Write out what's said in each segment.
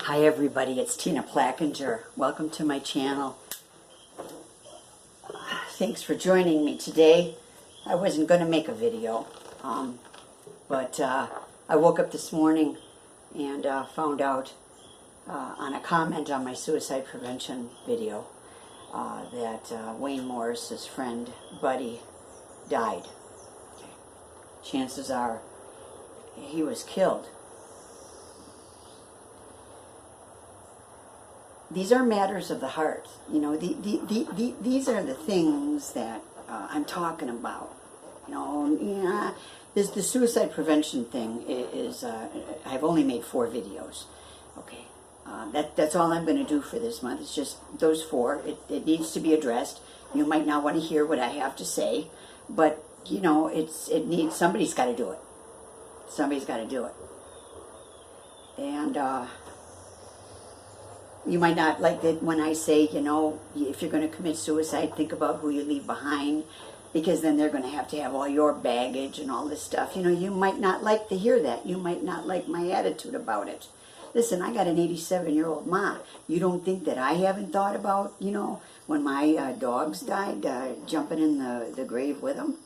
Hi everybody, it's Tina Plackinger. Welcome to my channel. Thanks for joining me today. I wasn't going to make a video, but I woke up this morning and found out on a comment on my suicide prevention video that Wayne Morris's friend, Buddy, died. Chances are he was killed. These are matters of the heart. You know, these are the things that I'm talking about. You know, yeah, the suicide prevention thing is I've only made 4 videos. Okay, that's all I'm going to do for this month. It's just those 4. It needs to be addressed. You might not want to hear what I have to say, but you know, it needs, somebody's got to do it. Somebody's got to do it. And you might not like it when I say, you know, if you're going to commit suicide, think about who you leave behind, because then they're going to have all your baggage and all this stuff. You know, you might not like to hear that. You might not like my attitude about it. Listen, I got an 87-year-old ma. You don't think that I haven't thought about, you know, when my dogs died, jumping in the grave with them?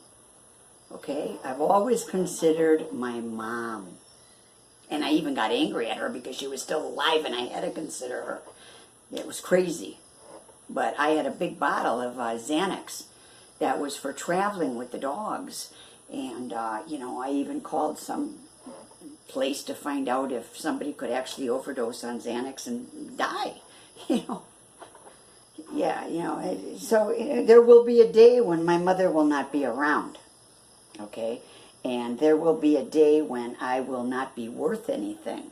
Okay? I've always considered my mom. And I even got angry at her because she was still alive and I had to consider her. It was crazy. But I had a big bottle of Xanax that was for traveling with the dogs. And, you know, I even called some place to find out if somebody could actually overdose on Xanax and die. You know. Yeah, you know. So there will be a day when my mother will not be around. Okay? And there will be a day when I will not be worth anything.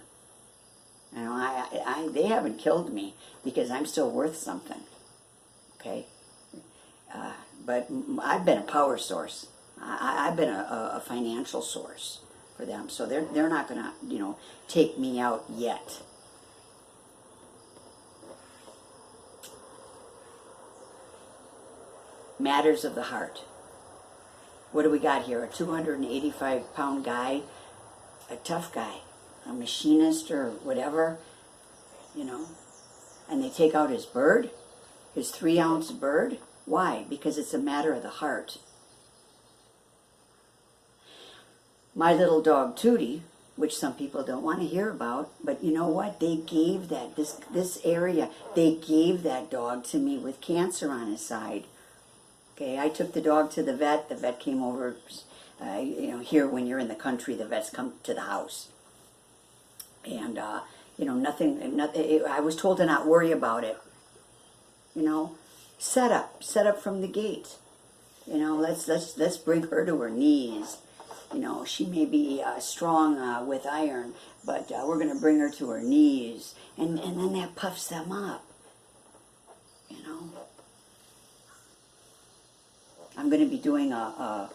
You know, they haven't killed me because I'm still worth something. Okay? But I've been a power source. I've been a financial source for them. So they're not going to, you know, take me out yet. Matters of the heart. What do we got here? A 285-pound guy, a tough guy, a machinist or whatever, you know, and they take out his bird, his 3-ounce bird. Why? Because it's a matter of the heart. My little dog Tootsie, which some people don't want to hear about, but you know what? They gave that, this area, they gave that dog to me with cancer on his side. Okay, I took the dog to the vet. The vet came over. You know, here when you're in the country, the vets come to the house. And, you know, nothing, I was told to not worry about it. You know, set up from the gate. You know, let's bring her to her knees. You know, she may be strong with iron, but we're going to bring her to her knees. And then that puffs them up. You know. I'm going to be doing a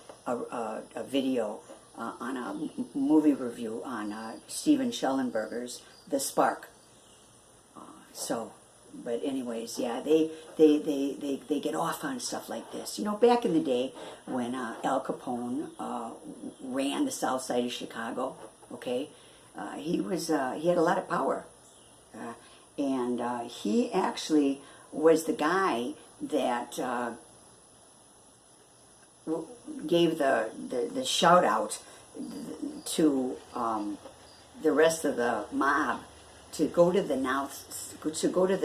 video on a movie review on Steven Schellenberger's The Spark. But anyways, yeah, they get off on stuff like this. You know, back in the day when Al Capone ran the south side of Chicago, okay, he had a lot of power. And he actually was the guy that gave the shout out to the rest of the mob to go to the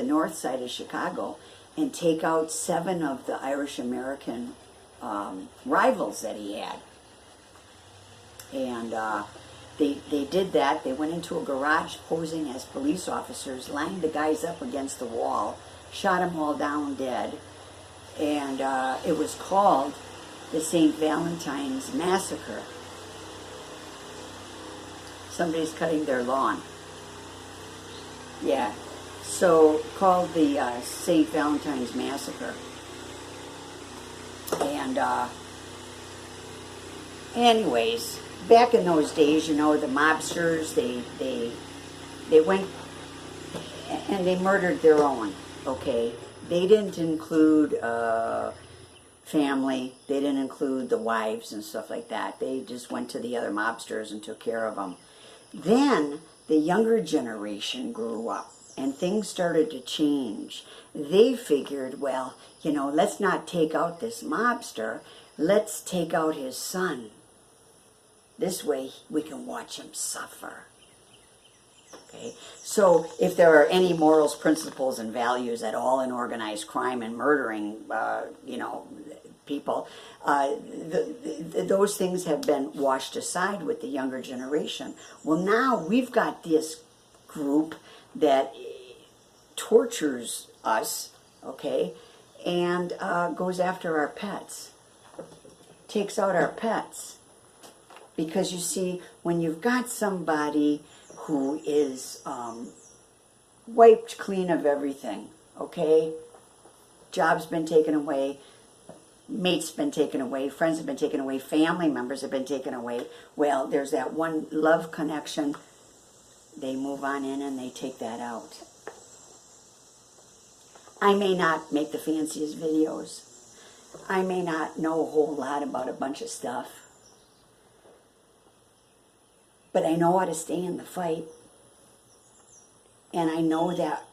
north side of Chicago and take out 7 of the Irish American rivals that he had. And they did that. They went into a garage posing as police officers, lined the guys up against the wall, shot them all down dead, and it was called the St. Valentine's Massacre. Somebody's cutting their lawn. Yeah, so called the St. Valentine's Massacre. And anyways, back in those days, you know, the mobsters, they went and they murdered their own, okay? They didn't include family. They didn't include the wives and stuff like that. They just went to the other mobsters and took care of them. Then the younger generation grew up and things started to change, they figured, well, let's not take out this mobster, let's take out his son. This way we can watch him suffer. Okay? So if there are any morals, principles, and values at all in organized crime and murdering, people, those things have been washed aside with the younger generation. Well, now we've got this group that tortures us, okay, and goes after our pets, takes out our pets. Because you see, when you've got somebody who is wiped clean of everything, okay, job's been taken away, mates been taken away, friends have been taken away, family members have been taken away, well, there's that one love connection, they move on in and they take that out. I may not make the fanciest videos. I may not know a whole lot about a bunch of stuff. But I know how to stay in the fight. And I know that,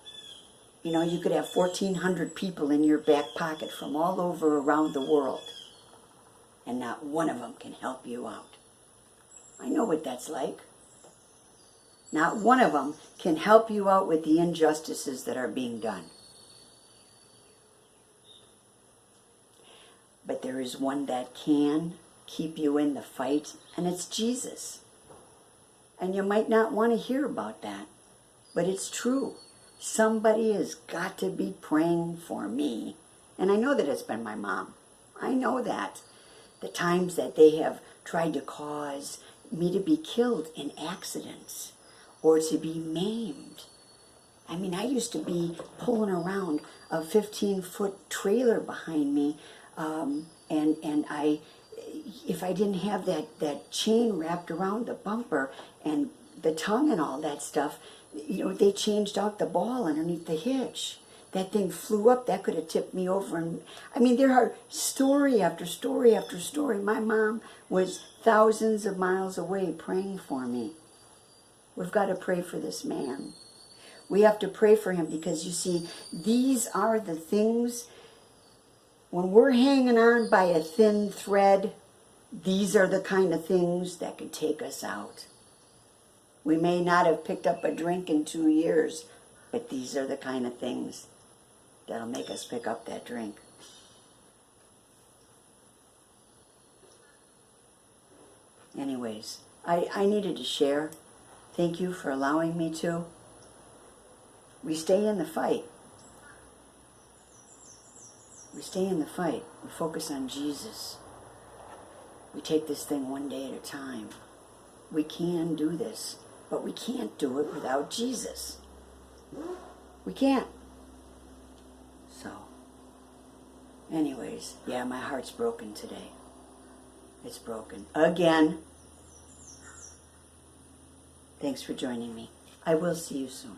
you could have 1,400 people in your back pocket from all over around the world. And not one of them can help you out. I know what that's like. Not one of them can help you out with the injustices that are being done. But there is one that can keep you in the fight, and it's Jesus. And you might not want to hear about that, but it's true. Somebody has got to be praying for me. And I know that it's been my mom. I know that. The times that they have tried to cause me to be killed in accidents or to be maimed. I mean, I used to be pulling around a 15-foot trailer behind me, and if I didn't have that chain wrapped around the bumper and the tongue and all that stuff, they changed out the ball underneath the hitch. That thing flew up, that could have tipped me over. And I mean, there are story after story after story. My mom was thousands of miles away praying for me. We've got to pray for this man. We have to pray for him because, you see, these are the things, when we're hanging on by a thin thread, these are the kind of things that can take us out. We may not have picked up a drink in 2 years, but these are the kind of things that'll make us pick up that drink. Anyways, I needed to share. Thank you for allowing me to. We stay in the fight. We stay in the fight. We focus on Jesus. We take this thing one day at a time. We can do this, but we can't do it without Jesus. We can't. So, anyways, yeah, my heart's broken today. It's broken. Again. Thanks for joining me. I will see you soon.